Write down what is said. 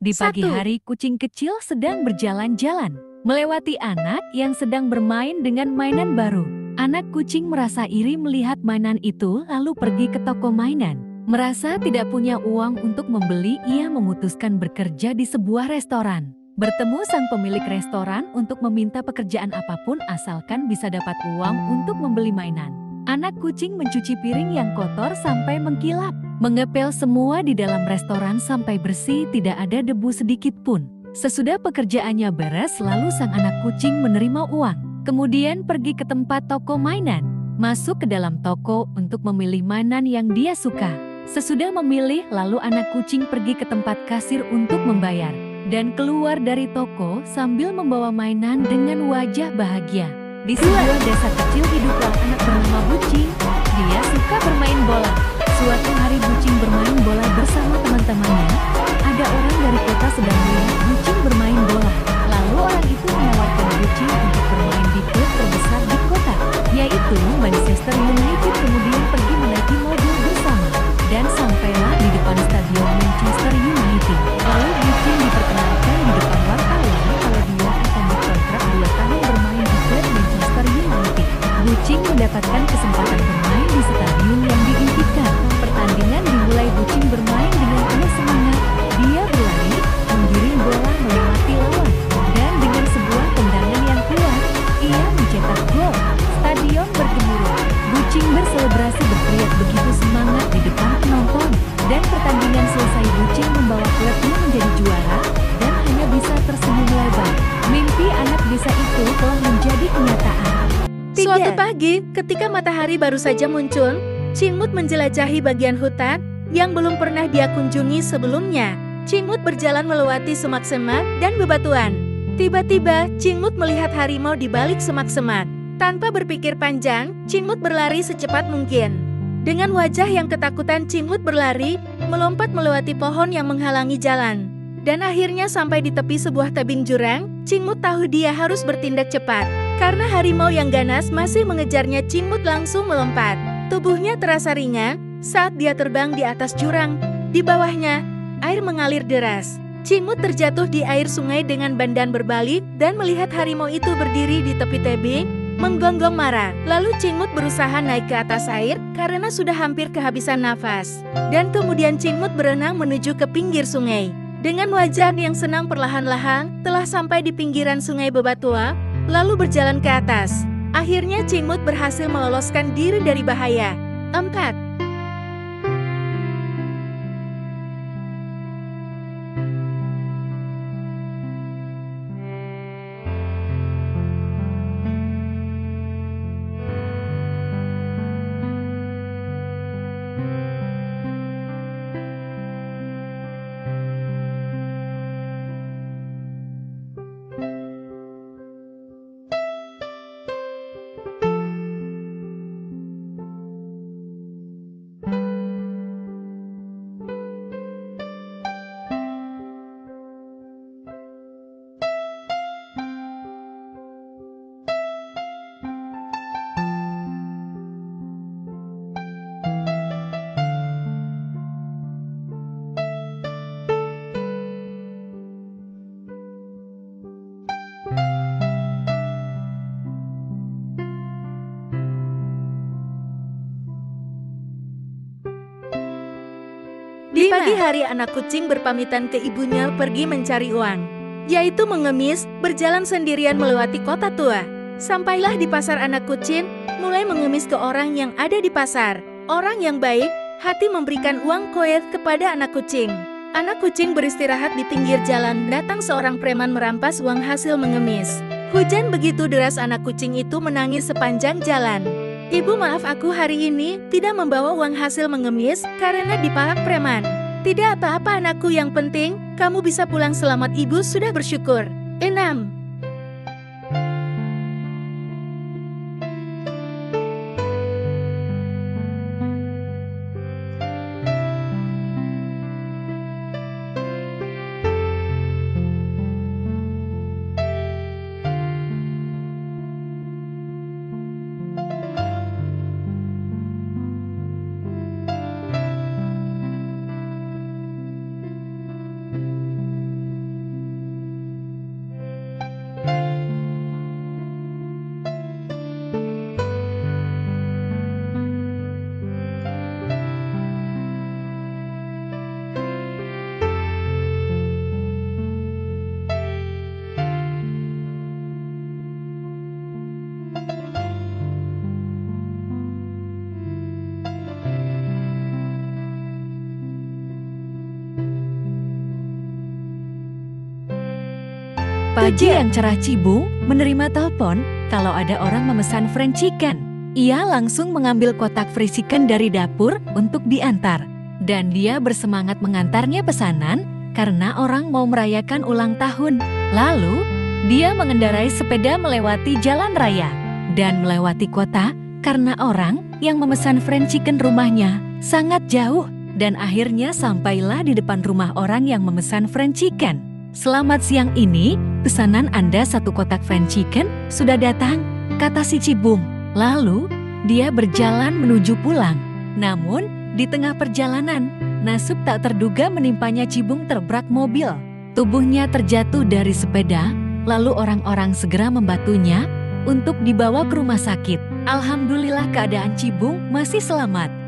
Di pagi 1. hari, kucing kecil sedang berjalan-jalan, melewati anak yang sedang bermain dengan mainan baru. Anak kucing merasa iri melihat mainan itu lalu pergi ke toko mainan. Merasa tidak punya uang untuk membeli, ia memutuskan bekerja di sebuah restoran. Bertemu sang pemilik restoran untuk meminta pekerjaan apapun asalkan bisa dapat uang untuk membeli mainan. Anak kucing mencuci piring yang kotor sampai mengkilap, mengepel semua di dalam restoran sampai bersih, tidak ada debu sedikit pun. Sesudah pekerjaannya beres, lalu sang anak kucing menerima uang. Kemudian pergi ke tempat toko mainan, masuk ke dalam toko untuk memilih mainan yang dia suka. Sesudah memilih, lalu anak kucing pergi ke tempat kasir untuk membayar dan keluar dari toko sambil membawa mainan dengan wajah bahagia. Di sebuah desa kecil hiduplah anak bernama Bucing. Dia suka bermain bola. Suatu hari Bucing bermain bola bersama teman-temannya. Ada orang dari kota sedang melihat Bucing bermain bola. Lalu orang itu menawarkan Bucing untuk bermain di klub terbesar di kota, yaitu Manchester United. Kemudian pergi menaiki mobil bersama dan sampailah di depan stadion Manchester United. Lalu Bucing diperkenalkan di depan wartawan kalau dia akan dikontrak 2 tahun bermain di klub Manchester United. Bucing mendapatkan kesempatan bermain di stadion yang diimpikan. Pertandingan dimulai, Bucing bermain dengan penuh semangat. Dia berlari, menggiring bola melewati lawan, dan dengan sebuah tendangan yang kuat, ia mencetak gol. Stadion bergemuruh. Bucing berselebrasi berteriak begitu semangat di depan penonton. Dan pertandingan selesai, Bucing membawa klubnya menjadi juara dan hanya bisa tersenyum lebar. Mimpi anak desa itu telah menjadi kenyataan. Suatu pagi, ketika matahari baru saja muncul, Cingmut menjelajahi bagian hutan yang belum pernah dia kunjungi sebelumnya. Cingmut berjalan melewati semak-semak dan bebatuan. Tiba-tiba, Cingmut melihat harimau di balik semak-semak. Tanpa berpikir panjang, Cingmut berlari secepat mungkin. Dengan wajah yang ketakutan, Cingmut berlari, melompat melewati pohon yang menghalangi jalan. Dan akhirnya sampai di tepi sebuah tebing jurang. Cingmut tahu dia harus bertindak cepat. Karena harimau yang ganas masih mengejarnya, Cingmut langsung melompat. Tubuhnya terasa ringan saat dia terbang di atas jurang. Di bawahnya, air mengalir deras. Cingmut terjatuh di air sungai dengan badan berbalik dan melihat harimau itu berdiri di tepi tebing, menggonggong marah. Lalu Cingmut berusaha naik ke atas air karena sudah hampir kehabisan nafas. Dan kemudian Cingmut berenang menuju ke pinggir sungai. Dengan wajah yang senang, perlahan-lahan telah sampai di pinggiran sungai Bebatua, lalu berjalan ke atas. Akhirnya Cingmut berhasil meloloskan diri dari bahaya. 4. Di pagi hari, anak kucing berpamitan ke ibunya pergi mencari uang, yaitu mengemis, berjalan sendirian melewati kota tua. Sampailah di pasar, anak kucing mulai mengemis ke orang yang ada di pasar. Orang yang baik hati memberikan uang koin kepada anak kucing. Anak kucing beristirahat di pinggir jalan, datang seorang preman merampas uang hasil mengemis. Hujan begitu deras, anak kucing itu menangis sepanjang jalan. Ibu, maaf, aku hari ini tidak membawa uang hasil mengemis karena dipalak preman. Tidak apa-apa anakku, yang penting kamu bisa pulang selamat, ibu sudah bersyukur. 6. Pagi yang cerah Cibung menerima telepon kalau ada orang memesan fried chicken. Ia langsung mengambil kotak fried chicken dari dapur untuk diantar. Dan dia bersemangat mengantarnya pesanan karena orang mau merayakan ulang tahun. Lalu, dia mengendarai sepeda melewati jalan raya dan melewati kota karena orang yang memesan fried chicken rumahnya sangat jauh. Dan akhirnya sampailah di depan rumah orang yang memesan fried chicken. Selamat siang, ini pesanan Anda 1 kotak fried chicken sudah datang, kata si Cibung. Lalu, dia berjalan menuju pulang. Namun, di tengah perjalanan, nasib tak terduga menimpanya Cibung tertabrak mobil. Tubuhnya terjatuh dari sepeda, lalu orang-orang segera membantunya untuk dibawa ke rumah sakit. Alhamdulillah keadaan Cibung masih selamat.